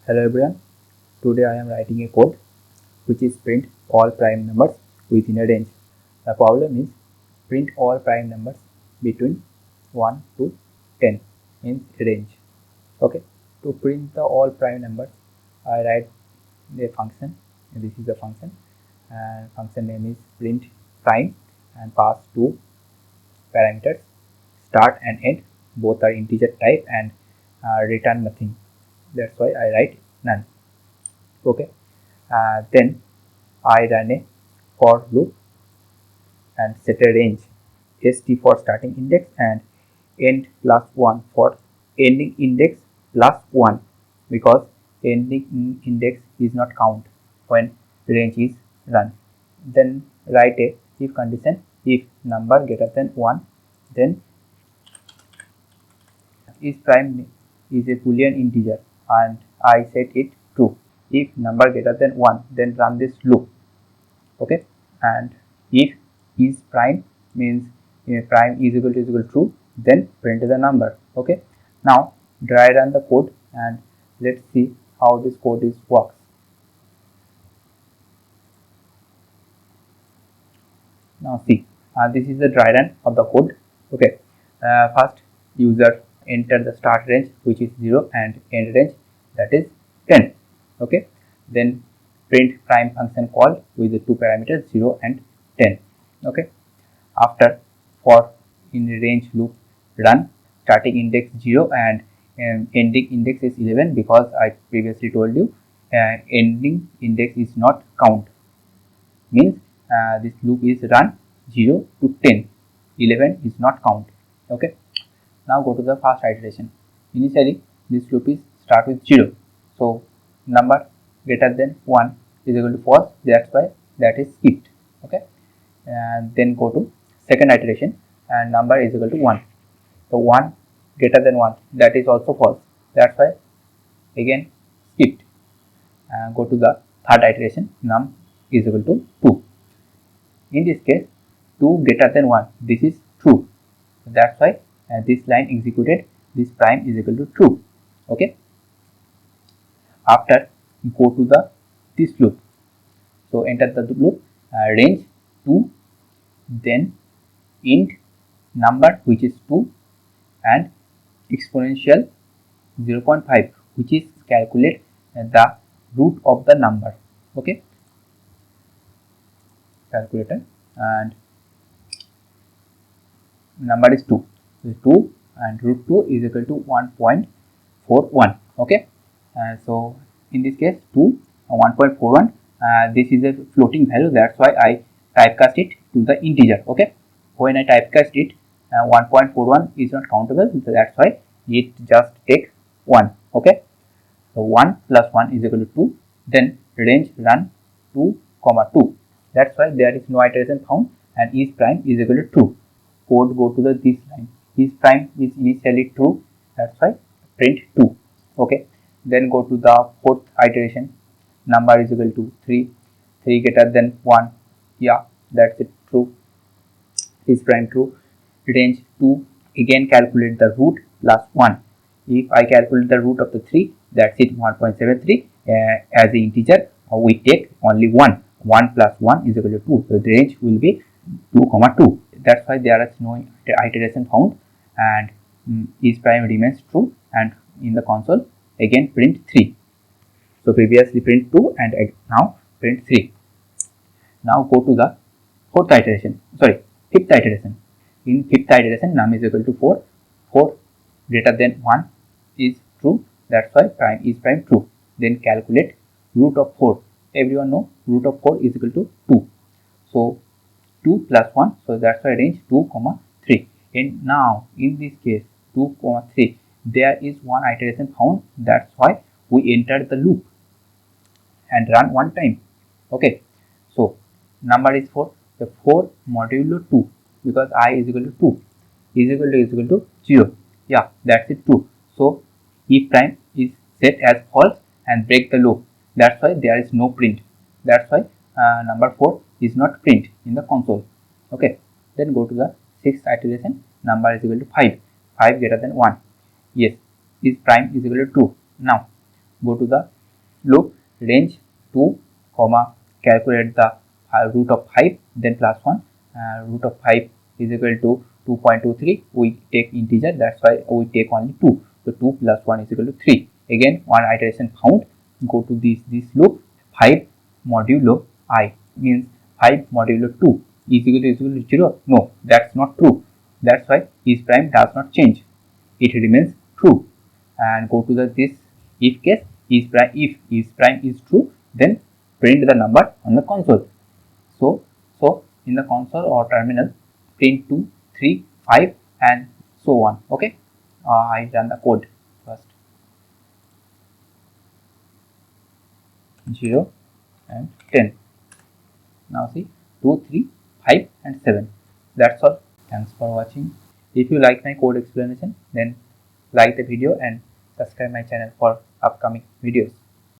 Hello everyone, today I am writing a code which is print all prime numbers within a range. The problem is print all prime numbers between 1 to 10 in range. Okay, to print the all prime numbers, I write a function. This is the function, and function name is print prime and pass two parameters start and end. Both are integer type and return nothing. That's why I write none. Okay, then I run a for loop and set a range st for starting index and end plus 1 for ending index plus 1, because ending index is not count when range is run. Then write a if condition. If number greater than 1, then is prime is a boolean integer and I set it true. If number greater than 1, then run this loop. Okay, and if is prime means prime is equal to true, then print the number. Okay, now dry run the code and let's see how this code is works. Now see, this is the dry run of the code. Okay, first user enter the start range which is 0 and end range that is 10. Okay, then print prime function call with the two parameters 0 and 10. Okay, after for in range loop run starting index 0 and ending index is 11, because I previously told you ending index is not count, means this loop is run 0 to 10, 11 is not count. Okay, now go to the first iteration. Initially this loop is start with 0, so number greater than 1 is equal to false, that's why that is skipped. Okay, and then go to second iteration and number is equal to 1, so 1 greater than 1, that is also false, that's why again skipped. And go to the third iteration, num is equal to 2. In this case 2 greater than 1, this is true, that's why this line executed, this prime is equal to true. Okay, after go to the this loop, so enter the loop range 2, then int number which is 2 and exponential 0.5 which is calculate the root of the number. Okay, calculator and number is 2, so 2 and root 2 is equal to 1.41. Okay, so in this case 2 1.41, this is a floating value, that's why I typecast it to the integer. Okay, when I typecast it 1.41 is not countable, so that's why it just take 1. Okay, so 1 plus 1 is equal to 2, then range run 2 comma 2, that's why there is no iteration found and is prime is equal to true. Code go to the this line, is prime is initially true, that's why print 2. Okay, then go to the fourth iteration, number is equal to 3, 3 greater than 1, yeah, that's it, true, is prime true. Range 2, again calculate the root plus 1. If I calculate the root of the 3, that's it, 1.73. As the integer, we take only 1. 1 plus 1 is equal to 2. So the range will be 2 comma 2. That's why there is no iteration found and is prime remains true, and in the console again print 3. So previously print 2 and now print 3. Now go to the fifth iteration. In fifth iteration, num is equal to 4. 4 greater than 1 is true, that's why prime is prime true. Then calculate root of 4. Everyone know root of 4 is equal to 2. So 2 plus 1, so that's why range 2 comma 3. And now in this case 2 comma 3, there is one iteration found, that's why we entered the loop and run one time. Okay, so number is 4, the 4 modulo 2, because I is equal to 2 is equal to 0, yeah, that's it, true. So if prime is set as false and break the loop, that's why there is no print, that's why number 4 is not print in the console. Okay, then go to the sixth iteration, number is equal to 5, 5 greater than 1, yes, is prime is equal to true. Now go to the loop range 2 comma calculate the root of 5 then plus 1, root of 5 is equal to 2.23. we take integer, that's why we take only 2. So 2 plus 1 is equal to 3. Again one iteration found, go to this loop 5 modulo I means 5 modulo 2 is equal to 0. No, that's not true. That's why is prime does not change. It remains true. And go to this if case, if is prime is true, then print the number on the console. So in the console or terminal, print 2, 3, 5 and so on. Okay, I run the code first. 0 and 10. Now see 2, 3, 5 and 7. That's all. Thanks for watching. If you like my code explanation, then like the video and subscribe my channel for upcoming videos.